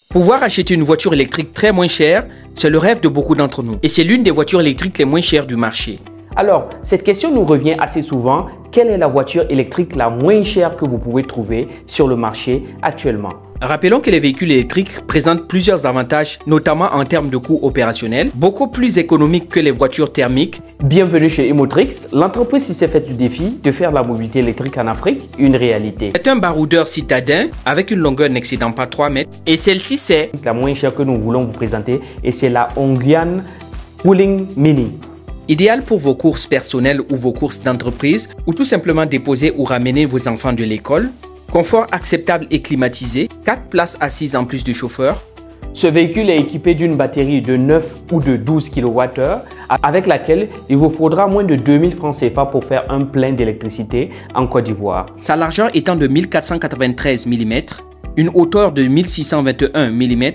Pouvoir acheter une voiture électrique très moins chère, c'est le rêve de beaucoup d'entre nous. Et c'est l'une des voitures électriques les moins chères du marché. Alors, cette question nous revient assez souvent. Quelle est la voiture électrique la moins chère que vous pouvez trouver sur le marché actuellement? Rappelons que les véhicules électriques présentent plusieurs avantages, notamment en termes de coûts opérationnels, beaucoup plus économiques que les voitures thermiques. Bienvenue chez Emotrix, l'entreprise qui s'est faite le défi de faire la mobilité électrique en Afrique une réalité. C'est un baroudeur citadin avec une longueur n'excédant pas 3 mètres. Et celle-ci, c'est la moins chère que nous voulons vous présenter et c'est la Hongyan Wuling Mini. Idéal pour vos courses personnelles ou vos courses d'entreprise ou tout simplement déposer ou ramener vos enfants de l'école. Confort acceptable et climatisé, 4 places assises en plus du chauffeur. Ce véhicule est équipé d'une batterie de 9 ou de 12 kWh avec laquelle il vous faudra moins de 2000 francs CFA pour faire un plein d'électricité en Côte d'Ivoire. Sa largeur étant de 1493 mm, une hauteur de 1621 mm.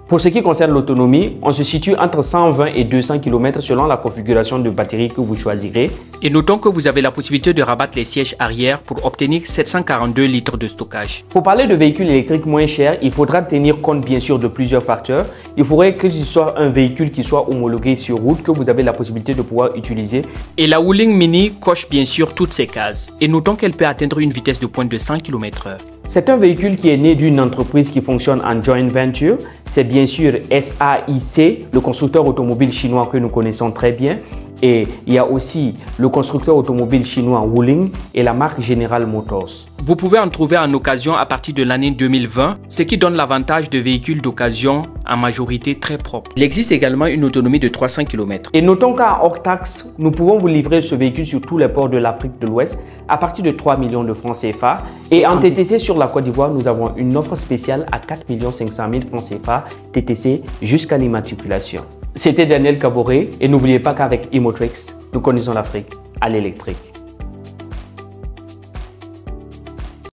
Pour ce qui concerne l'autonomie, on se situe entre 120 et 200 km selon la configuration de batterie que vous choisirez. Et notons que vous avez la possibilité de rabattre les sièges arrière pour obtenir 742 litres de stockage. Pour parler de véhicules électriques moins chers, il faudra tenir compte bien sûr de plusieurs facteurs. Il faudrait que ce soit un véhicule qui soit homologué sur route, que vous avez la possibilité de pouvoir utiliser. Et la Wuling Mini coche bien sûr toutes ces cases. Et notons qu'elle peut atteindre une vitesse de pointe de 100 km/h. C'est un véhicule qui est né d'une entreprise qui fonctionne en joint venture. C'est bien sûr SAIC, le constructeur automobile chinois que nous connaissons très bien. Et il y a aussi le constructeur automobile chinois Wuling et la marque General Motors. Vous pouvez en trouver en occasion à partir de l'année 2020, ce qui donne l'avantage de véhicules d'occasion en majorité très propres. Il existe également une autonomie de 300 km. Et notons qu'à hors taxe, nous pouvons vous livrer ce véhicule sur tous les ports de l'Afrique de l'Ouest à partir de 3 millions de francs CFA. Et en TTC sur la Côte d'Ivoire, nous avons une offre spéciale à 4 500 000 francs CFA TTC jusqu'à l'immatriculation. C'était Daniel Caboret et n'oubliez pas qu'avec Emotrix, nous connaissons l'Afrique à l'électrique.